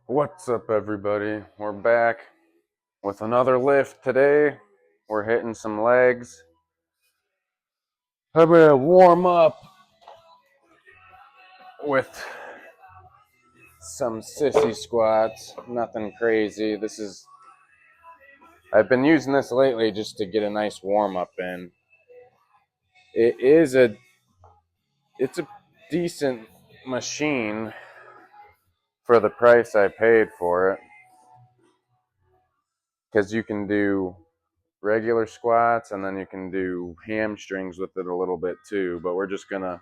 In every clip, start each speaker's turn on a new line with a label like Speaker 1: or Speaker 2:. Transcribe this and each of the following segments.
Speaker 1: What's up, everybody? We're back with another lift today. We're hitting some legs. I'm gonna warm up with some sissy squats. Nothing crazy. I've been using this lately just to get a nice warm up in. It is it's a decent machine for the price I paid for it, because you can do regular squats and then you can do hamstrings with it a little bit too. But we're just gonna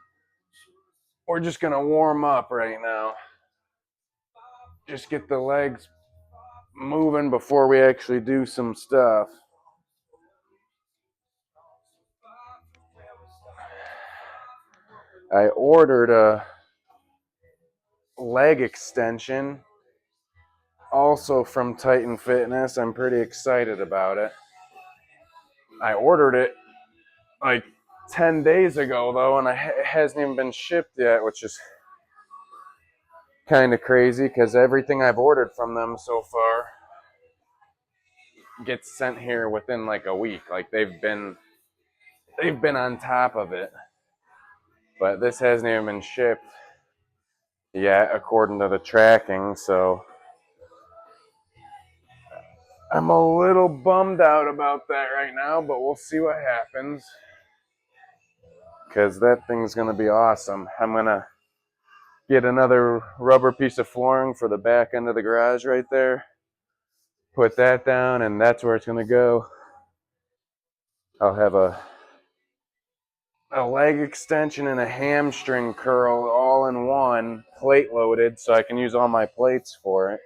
Speaker 1: warm up right now. Just get the legs moving before we actually do some stuff. I ordered a leg extension also from Titan Fitness. I'm pretty excited about it. I ordered it like 10 days ago though, and it hasn't even been shipped yet, which is kind of crazy because everything I've ordered from them so far gets sent here within like a week. Like they've been on top of it. But this hasn't even been shipped yet according to the tracking, so I'm a little bummed out about that right now, but we'll see what happens, because that thing's going to be awesome. I'm going to get another rubber piece of flooring for the back end of the garage right there, put that down, and that's where it's going to go. I'll have a leg extension and a hamstring curl all in one, plate loaded, so I can use all my plates for it.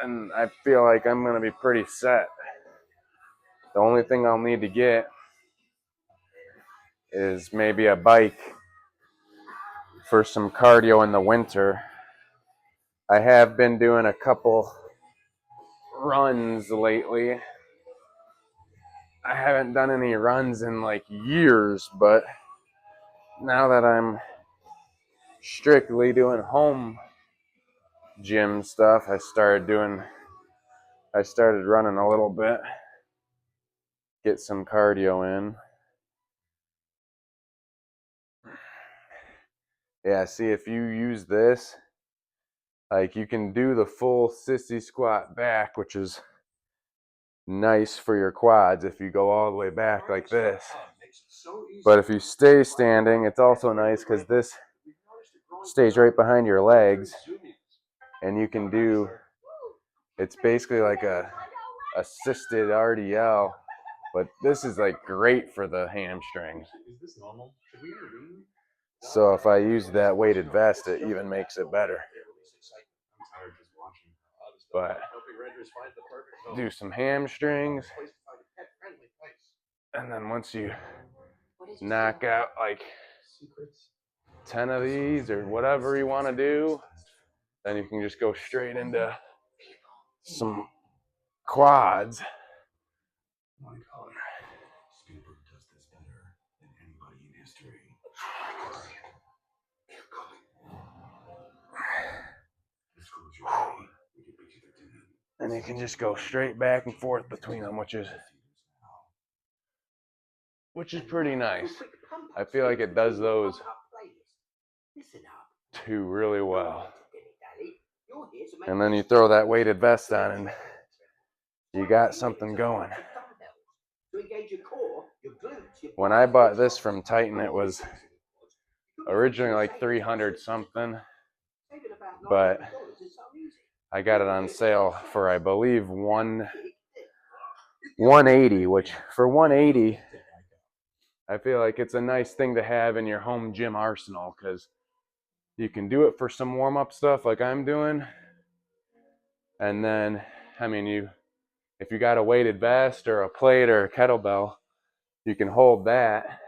Speaker 1: And I feel like I'm going to be pretty set. The only thing I'll need to get is maybe a bike for some cardio in the winter. I have been doing a couple runs lately. I haven't done any runs in like years, but now that I'm strictly doing home gym stuff, I started running a little bit, get some cardio in. Yeah, see, if you use this, like, you can do the full sissy squat back, which is nice for your quads if you go all the way back like this. But if you stay standing, it's also nice because this stays right behind your legs, and you can do, it's basically like a assisted RDL, but this is like great for the hamstrings. So if I use that weighted vest, it even makes it better. But do some hamstrings, and then once you knock out like 10 of these or whatever you want to do, then you can just go straight into some quads. And you can just go straight back and forth between them, which is pretty nice. I feel like it does those two really well. And then you throw that weighted vest on and you got something going. When I bought this from Titan, it was originally like 300 something, but I got it on sale for, I believe, 180, which for 180, I feel like it's a nice thing to have in your home gym arsenal, because you can do it for some warm-up stuff like I'm doing, and then, I mean, if you got a weighted vest or a plate or a kettlebell, you can hold that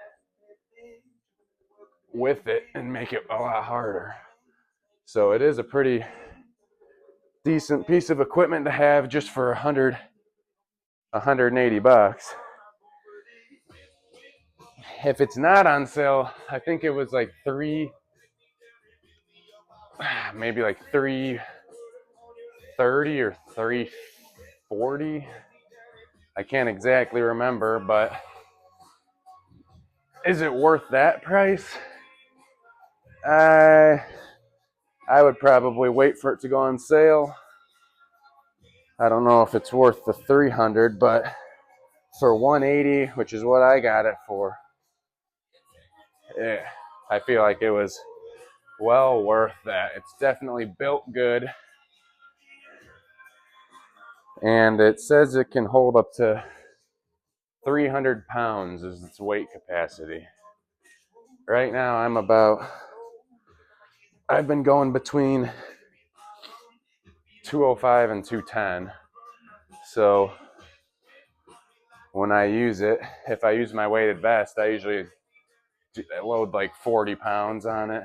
Speaker 1: with it and make it a lot harder. So it is a pretty decent piece of equipment to have just for 180 bucks. If it's not on sale, I think it was like maybe like 330 or 340. I can't exactly remember, but is it worth that price? I would probably wait for it to go on sale. I don't know if it's worth the 300, but for 180, which is what I got it for, I feel like it was well worth that. It's definitely built good. And it says it can hold up to 300 pounds is its weight capacity. Right now I've been going between 205 and 210. So when I use it, if I use my weighted vest, I usually load like 40 pounds on it.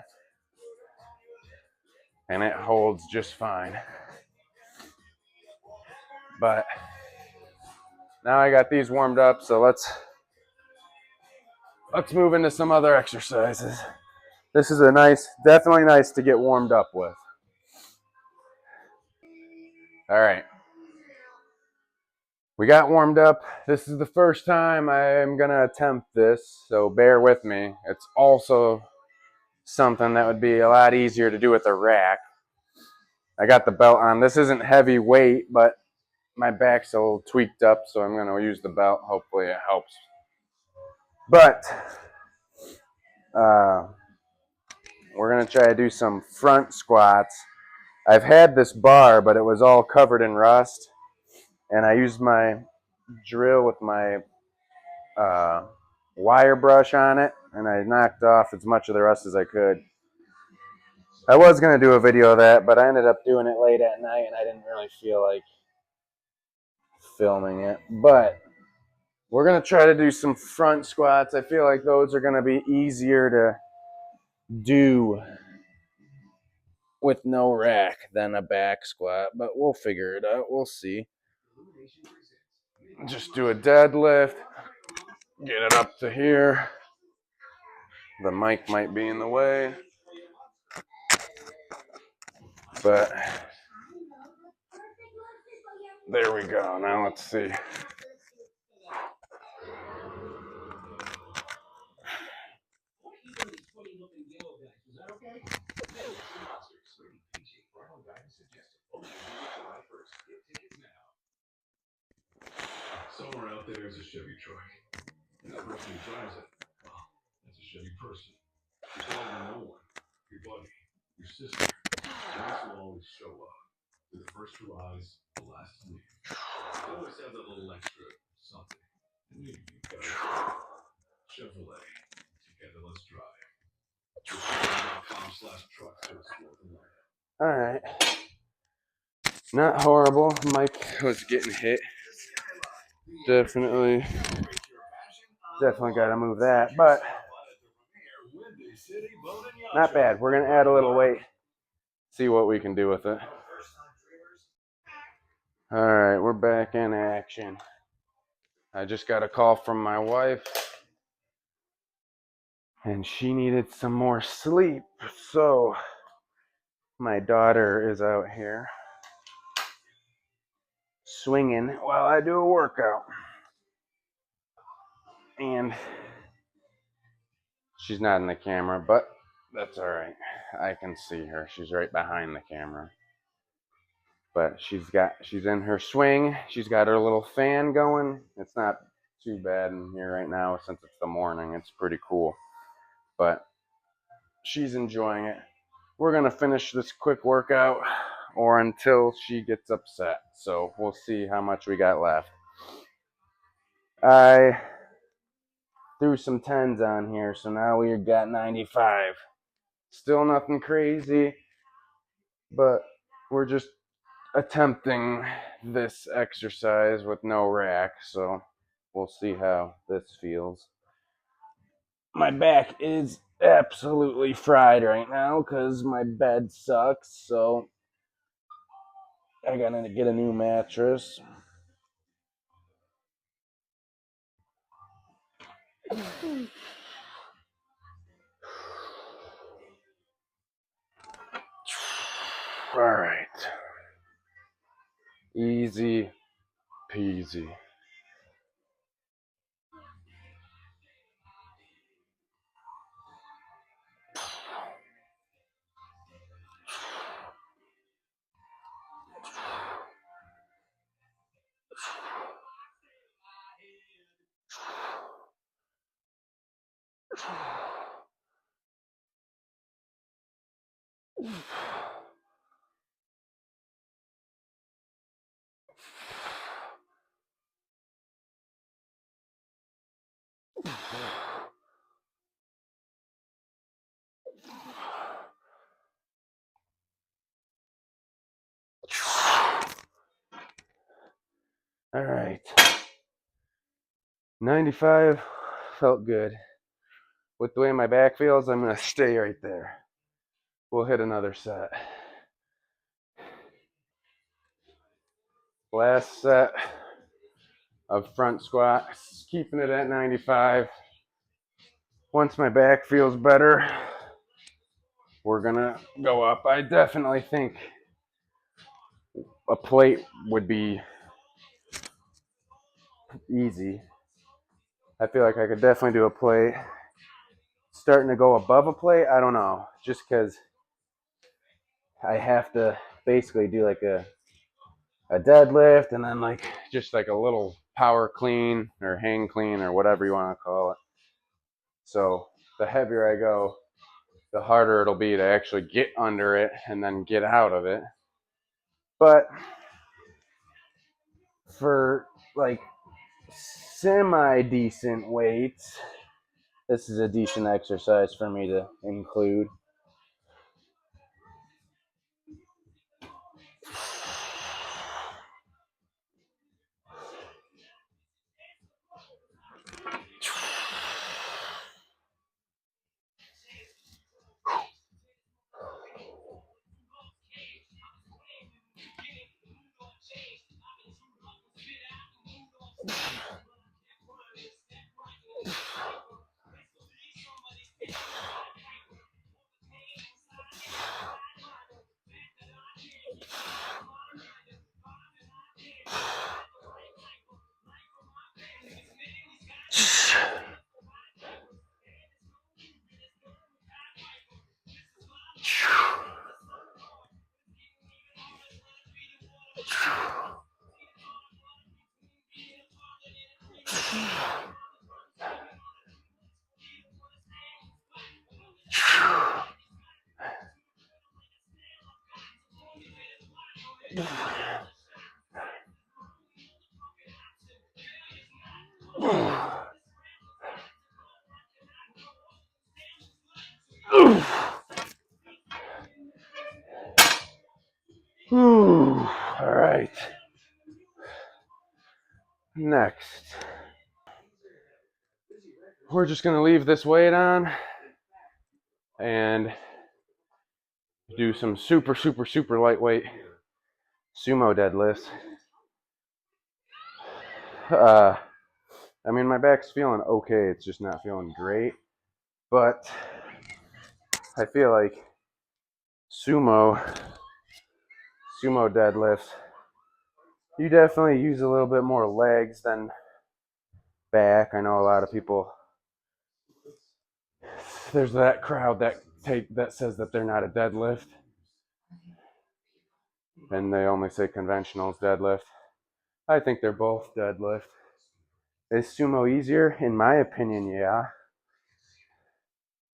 Speaker 1: And it holds just fine. But now I got these warmed up, so let's move into some other exercises. This is definitely nice to get warmed up with. All right. We got warmed up. This is the first time I'm going to attempt this, so bear with me. It's also something that would be a lot easier to do with a rack. I got the belt on. This isn't heavy weight, but my back's a little tweaked up, so I'm going to use the belt. Hopefully it helps. But we're going to try to do some front squats. I've had this bar, but it was all covered in rust, and I used my drill with my wire brush on it, and I knocked off as much of the rust as I could. I was going to do a video of that, but I ended up doing it late at night, and I didn't really feel like filming it. But we're going to try to do some front squats. I feel like those are going to be easier to do with no rack than a back squat, but we'll figure it out. We'll see. Just do a deadlift, get it up to here. The mic might be in the way, but there we go. Now let's see.
Speaker 2: Somewhere out there is a Chevy truck. And the person who drives it, well, that's a Chevy person. You call them no one, your buddy, your sister. Joyce will always show up. With the first two eyes, the last to leave. They always have that little extra something. And you guys, Chevrolet. Together, let's drive. Chevrolet.com/truck service North Atlanta.
Speaker 1: All right. Not horrible. Mike was getting hit. Definitely got to move that, but not bad. We're going to add a little weight, see what we can do with it. All right, we're back in action. I just got a call from my wife, and she needed some more sleep, so my daughter is out here swinging while I do a workout. And she's not in the camera, but that's all right. I can see her. She's right behind the camera. But she's in her swing. She's got her little fan going. It's not too bad in here right now since it's the morning. It's pretty cool. But she's enjoying it. We're going to finish this quick workout or until she gets upset. So we'll see how much we got left. I threw some 10s on here, so now we got 95. Still nothing crazy, but we're just attempting this exercise with no rack, so we'll see how this feels. My back is absolutely fried right now because my bed sucks, so I gotta get a new mattress. All right. Easy peasy. All right. 95 felt good. With the way my back feels, I'm going to stay right there. We'll hit another set. Last set of front squats, keeping it at 95. Once my back feels better, we're going to go up. I definitely think a plate would be easy. I feel like I could definitely do a plate. Starting to go above a plate, I don't know. Just because I have to basically do like a deadlift and then like just like a little power clean or hang clean or whatever you want to call it. So the heavier I go, the harder it'll be to actually get under it and then get out of it. But for like semi-decent weights, this is a decent exercise for me to include. All right. Next, we're just going to leave this weight on and do some super lightweight sumo deadlifts. I mean, my back's feeling okay. It's just not feeling great. But I feel like sumo deadlifts, you definitely use a little bit more legs than back. I know a lot of people, there's that crowd that says that they're not a deadlift and they only say conventionals deadlift. I think they're both deadlift. Is sumo easier? In my opinion, yeah.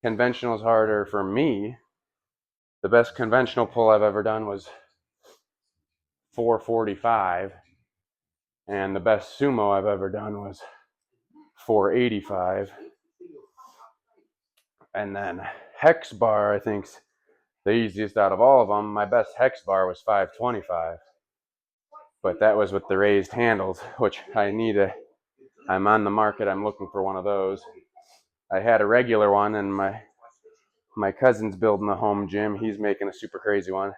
Speaker 1: Conventional's harder for me. The best conventional pull I've ever done was 445, and the best sumo I've ever done was 485. And then hex bar, I think's the easiest out of all of them. My best hex bar was 525, but that was with the raised handles, which I'm on the market. I'm looking for one of those. I had a regular one, and my cousin's building a home gym. He's making a super crazy one.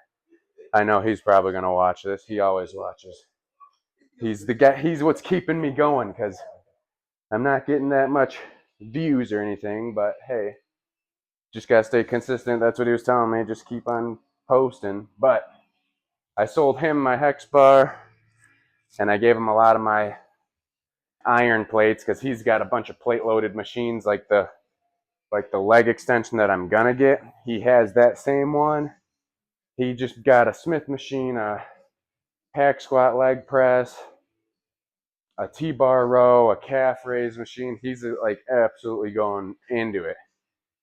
Speaker 1: I know he's probably going to watch this. He always watches. He's the guy. He's what's keeping me going because I'm not getting that much views or anything. But hey, just got to stay consistent. That's what he was telling me. Just keep on posting. But I sold him my hex bar And I gave him a lot of my iron plates because he's got a bunch of plate loaded machines like the leg extension that I'm gonna get. He has that same one. He just got a Smith machine, a hack squat leg press, a T-bar row, a calf raise machine. He's like absolutely going into it.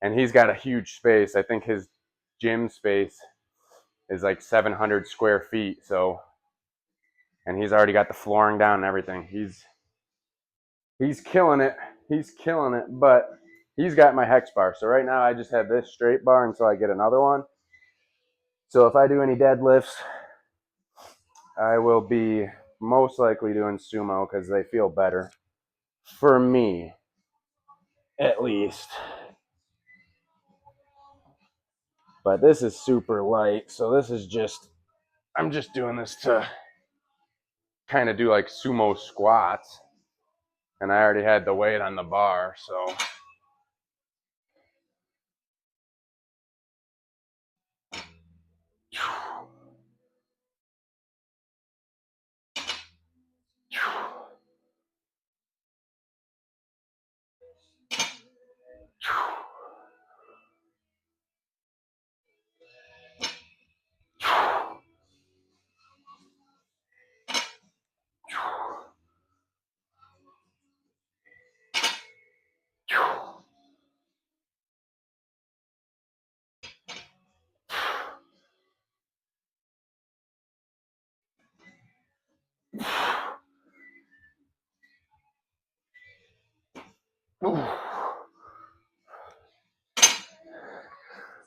Speaker 1: And he's got a huge space. I think his gym space is like 700 square feet. So, and he's already got the flooring down and everything. He's killing it. He's killing it. But he's got my hex bar. So right now I just have this straight bar until I get another one. So if I do any deadlifts, I will be most likely doing sumo because they feel better. For me, at least. But this is super light. So this is just, I'm just doing this to kind of do like sumo squats. And I already had the weight on the bar. So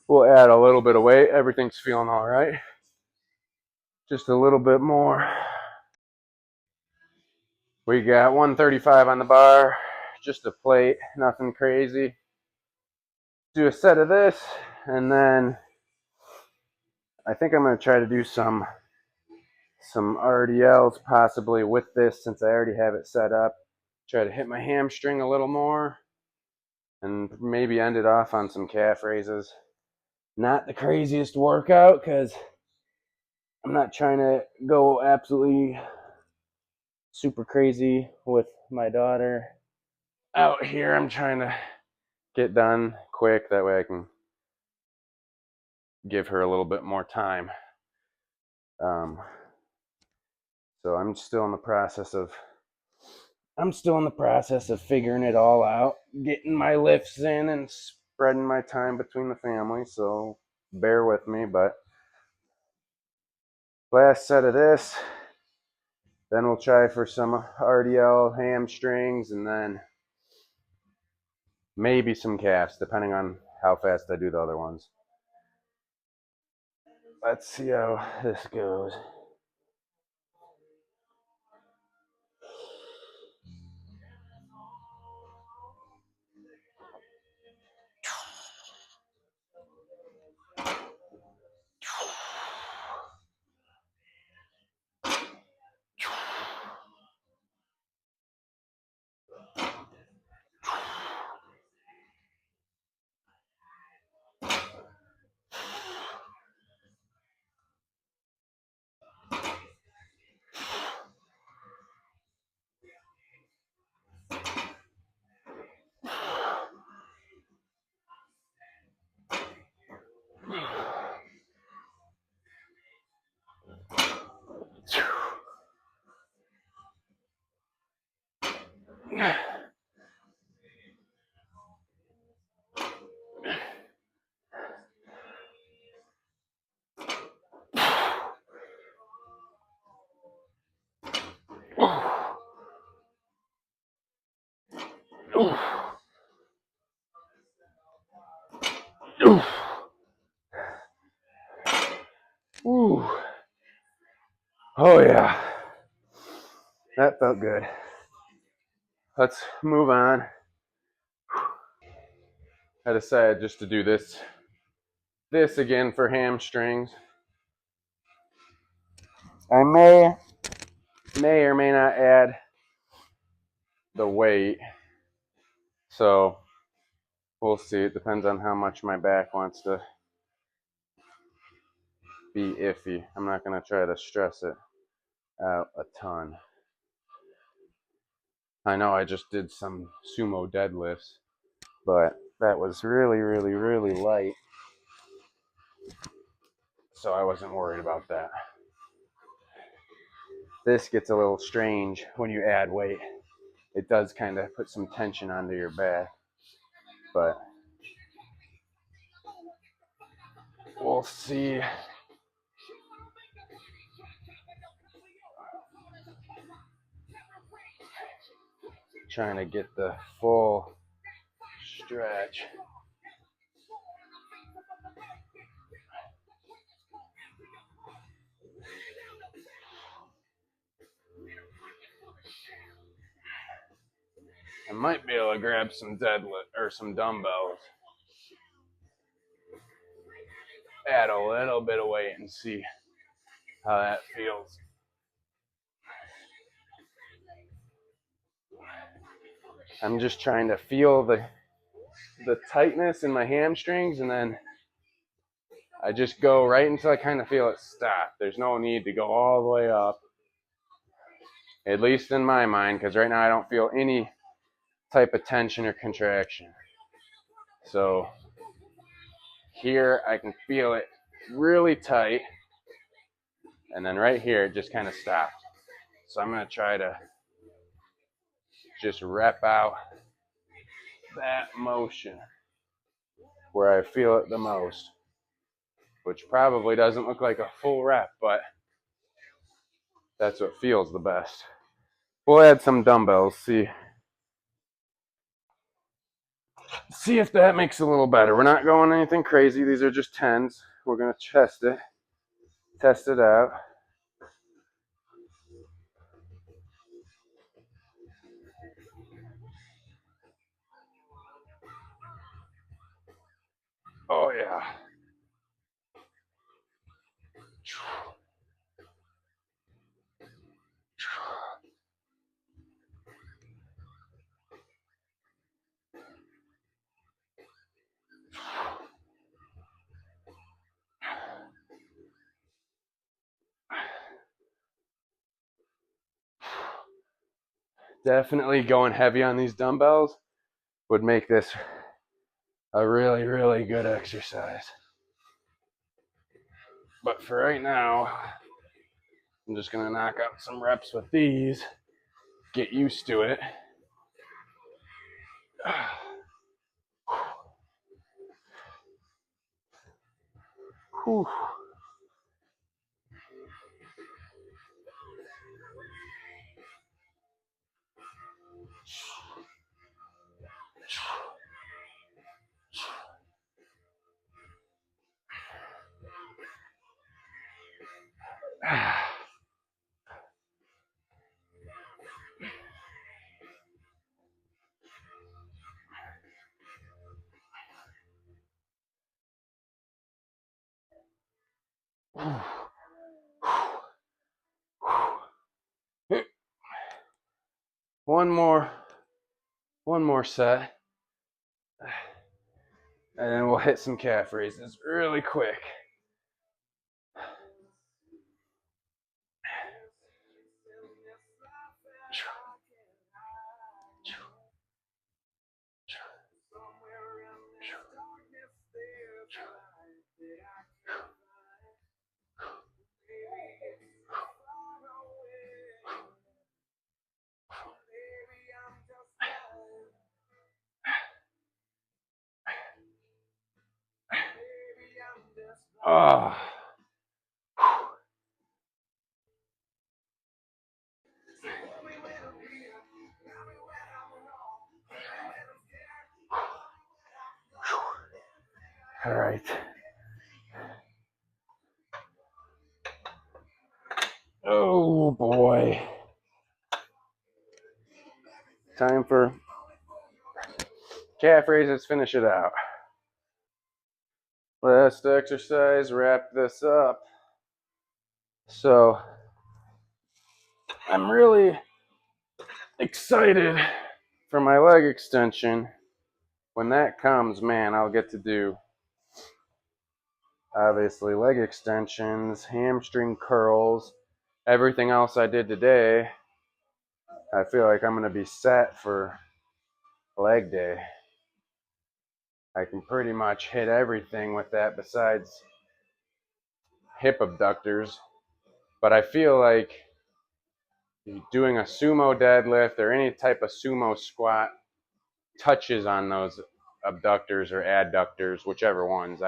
Speaker 1: we'll add a little bit of weight. Everything's feeling all right. Just a little bit more. We got 135 on the bar, just a plate, nothing crazy. Do a set of this, and then I think I'm going to try to do some RDLs possibly with this since I already have it set up. Try to hit my hamstring a little more, and maybe end it off on some calf raises. Not the craziest workout because I'm not trying to go absolutely super crazy with my daughter out here. I'm trying to get done quick. That way I can give her a little bit more time. So I'm still in the process of figuring it all out, getting my lifts in and spreading my time between the family. So bear with me, but last set of this, then we'll try for some RDL hamstrings and then maybe some calves, depending on how fast I do the other ones. Let's see how this goes. Ooh. Oh yeah, that felt good. Let's move on. I decided just to do this again for hamstrings. I may or may not add the weight. So we'll see. It depends on how much my back wants to be iffy. I'm not going to try to stress it out a ton. I know I just did some sumo deadlifts, but that was really, really, really light. So I wasn't worried about that. This gets a little strange when you add weight. It does kind of put some tension onto your back, but we'll see. Trying to get the full stretch. I might be able to grab some deadlift or some dumbbells. Add a little bit of weight and see how that feels. I'm just trying to feel the tightness in my hamstrings, and then I just go right until I kind of feel it stop. There's no need to go all the way up, at least in my mind, because right now I don't feel any type of tension or contraction. So here I can feel it really tight, and then right here it just kind of stops. So I'm going to try to just rep out that motion where I feel it the most, which probably doesn't look like a full rep, but that's what feels the best. We'll add some dumbbells, see if that makes it a little better. We're not going anything crazy. These are just 10s. We're going to test it out. Oh, yeah. Definitely going heavy on these dumbbells would make this a really, really good exercise. But for right now, I'm just going to knock out some reps with these, get used to it. Whew. One more set, and then we'll hit some calf raises really quick. Oh. All right. Oh boy. Time for calf raises, finish it out. Last exercise, wrap this up. So I'm really excited for my leg extension. When that comes, man, I'll get to do obviously leg extensions, hamstring curls, everything else I did today. I feel like I'm going to be set for leg day. I can pretty much hit everything with that besides hip abductors. But I feel like doing a sumo deadlift or any type of sumo squat touches on those abductors or adductors, whichever ones.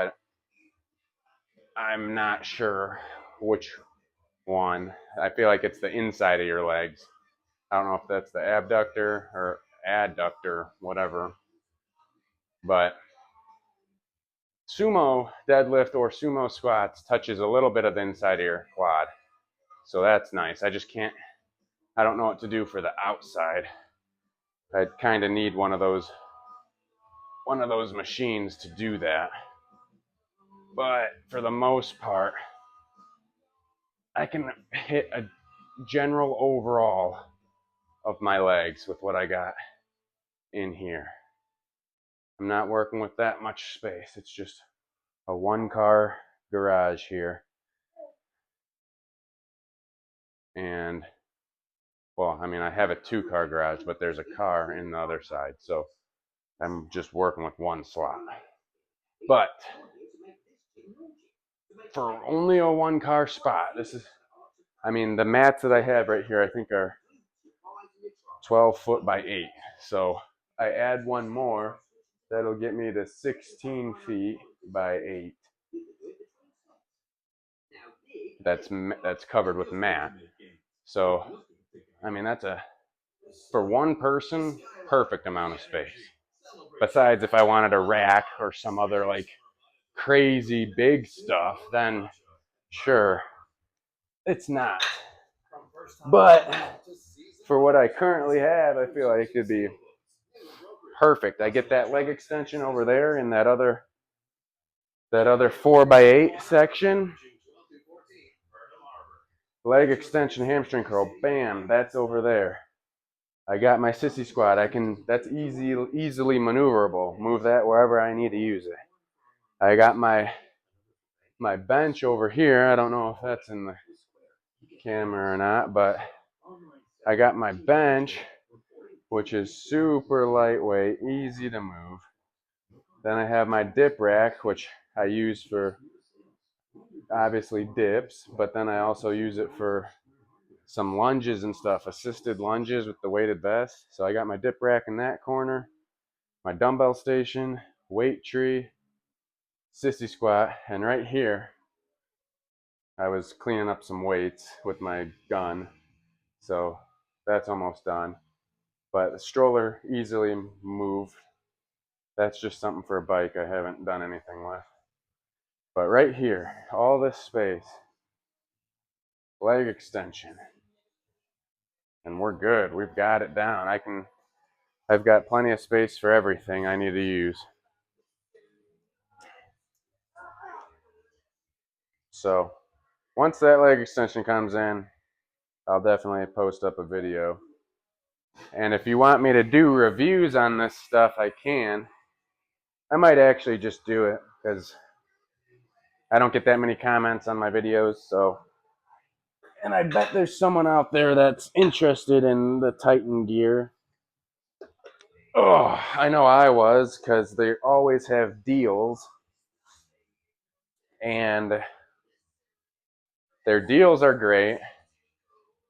Speaker 1: I'm not sure which one. I feel like it's the inside of your legs. I don't know if that's the abductor or adductor, whatever. But sumo deadlift or sumo squats touches a little bit of the inside of your quad. So that's nice. I don't know what to do for the outside. I'd kind of need one of those machines to do that. But for the most part, I can hit a general overall of my legs with what I got in here. I'm not working with that much space. It's just a 1-car garage here. And, well, I mean, I have a 2-car garage, but there's a car in the other side. So I'm just working with one slot. But for only a 1-car spot, the mats that I have right here, I think are 12 foot by 8. So I add one more, that'll get me to 16 feet by 8. That's covered with mat. So, I mean, that's for one person, perfect amount of space. Besides, if I wanted a rack or some other like crazy big stuff, then sure, it's not. But for what I currently have, I feel like it'd be perfect. I get that leg extension over there in that other 4x8 section. Leg extension, hamstring curl, bam, that's over there. I got my sissy squat. That's easily maneuverable. Move that wherever I need to use it. I got my bench over here. I don't know if that's in the camera or not, but I got my bench, which is super lightweight, easy to move. Then I have my dip rack, which I use for obviously dips, but then I also use it for some lunges and stuff, assisted lunges with the weighted vest. So I got my dip rack in that corner, my dumbbell station, weight tree, sissy squat, and right here I was cleaning up some weights with my gun. So that's almost done. But the stroller easily moved. That's just something for a bike I haven't done anything with. But right here, all this space, leg extension, and we're good. We've got it down. I've got plenty of space for everything I need to use. So once that leg extension comes in, I'll definitely post up a video. And if you want me to do reviews on this stuff, I can. I might actually just do it because I don't get that many comments on my videos. And I bet there's someone out there that's interested in the Titan gear. Oh, I know I was, because they always have deals. And their deals are great.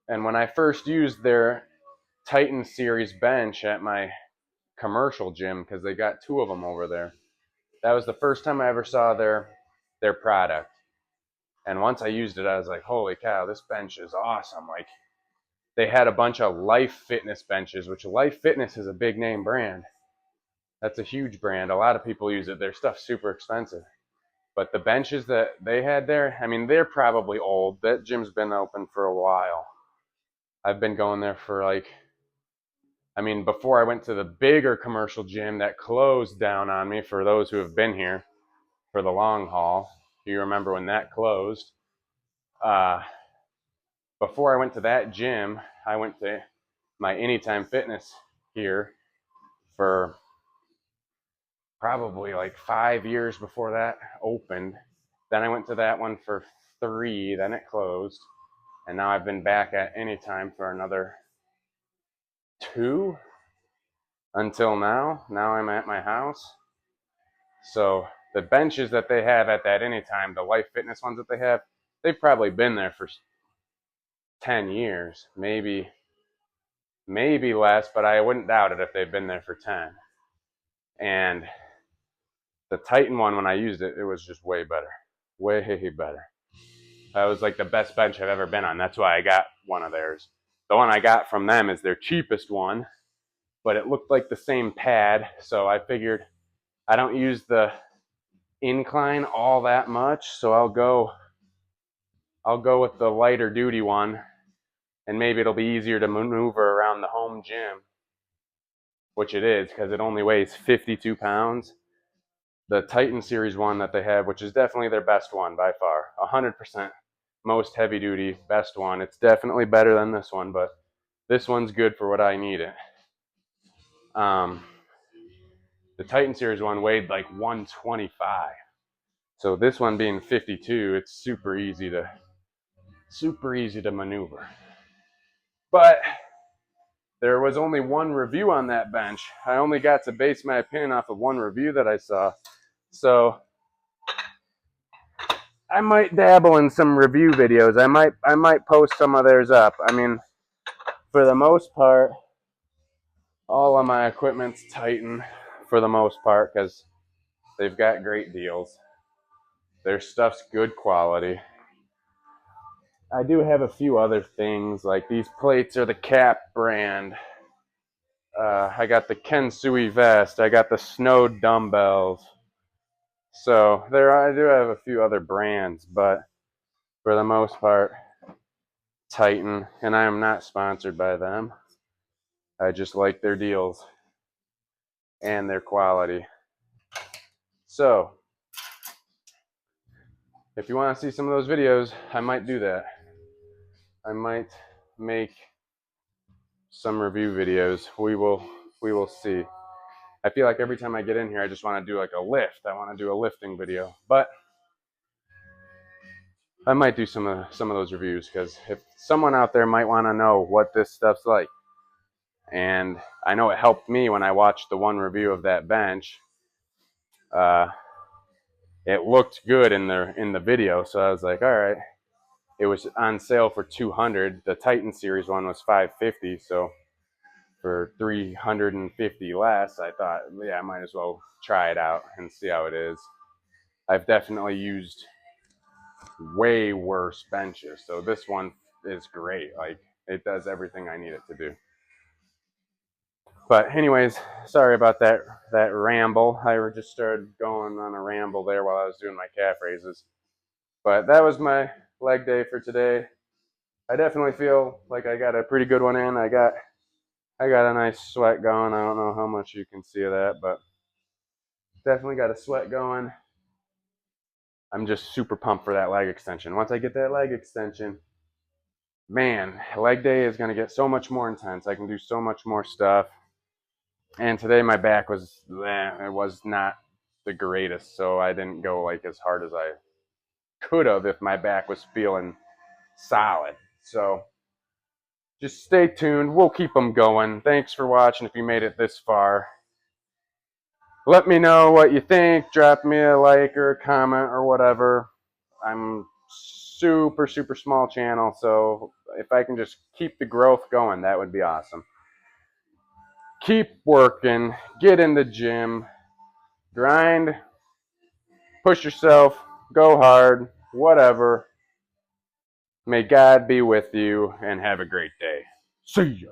Speaker 1: And when I first used their Titan series bench at my commercial gym, because they got 2 of them over there, that was the first time I ever saw their product. And once I used it, I was like, holy cow, this bench is awesome. Like, they had a bunch of Life Fitness benches, which Life Fitness is a big name brand. That's a huge brand. A lot of people use it. Their stuff's super expensive. But the benches that they had there, I mean, they're probably old. That gym's been open for a while. I've been going there for before I went to the bigger commercial gym that closed down on me, for those who have been here for the long haul. Do you remember when that closed? Before I went to that gym, I went to my Anytime Fitness here for probably like 5 years before that opened. Then I went to that one for 3, then it closed. And now I've been back at Anytime for another 2 until now. Now I'm at my house. So the benches that they have at that Anytime, the Life Fitness ones that they have, they've probably been there for 10 years, maybe less, but I wouldn't doubt it if they've been there for 10. And the Titan one, when I used it, it was just way better. Way better. That was like the best bench I've ever been on. That's why I got one of theirs. The one I got from them is their cheapest one, but it looked like the same pad, so I figured I don't use the incline all that much, so I'll go with the lighter duty one, and maybe it'll be easier to maneuver around the home gym, which it is because it only weighs 52 pounds. The Titan Series one that they have, which is definitely their best one by far, 100% most heavy duty, best one. It's definitely better than this one, but this one's good for what I need it. The Titan Series one weighed like 125. So this one being 52, it's super easy to maneuver. But there was only one review on that bench. I only got to base my opinion off of one review that I saw. So I might dabble in some review videos. I might post some of theirs up. I mean, for the most part, all of my equipment's Titan for the most part because they've got great deals. Their stuff's good quality. I do have a few other things, like these plates are the Cap brand. I got the Kensui vest. I got the Snow dumbbells. So I do have a few other brands, but for the most part, Titan, and I am not sponsored by them. I just like their deals and their quality. So if you want to see some of those videos, I might do that. I might make some review videos. We will see. I feel like every time I get in here, I just want to do like a lift. I want to do a lifting video, but I might do some of those reviews because if someone out there might want to know what this stuff's like, and I know it helped me when I watched the one review of that bench. It looked good in the video, so I was like, all right. It was on sale for $200. The Titan Series one was $550, so for $350 less, I thought, yeah, I might as well try it out and see how it is. I've definitely used way worse benches, so this one is great. Like, it does everything I need it to do. But anyways, sorry about that ramble. I just started going on a ramble there while I was doing my calf raises. But that was my leg day for today. I definitely feel like I got a pretty good one in. I got a nice sweat going. I don't know how much you can see of that, but definitely got a sweat going. I'm just super pumped for that leg extension. Once I get that leg extension, man, leg day is going to get so much more intense. I can do so much more stuff. And today my back was not the greatest, so I didn't go like as hard as I could have if my back was feeling solid. So just stay tuned. We'll keep them going. Thanks for watching if you made it this far. Let me know what you think. Drop me a like or a comment or whatever. I'm super small channel, so if I can just keep the growth going, that would be awesome. Keep working. Get in the gym. Grind. Push yourself. Go hard. Whatever. May God be with you and have a great day. See ya.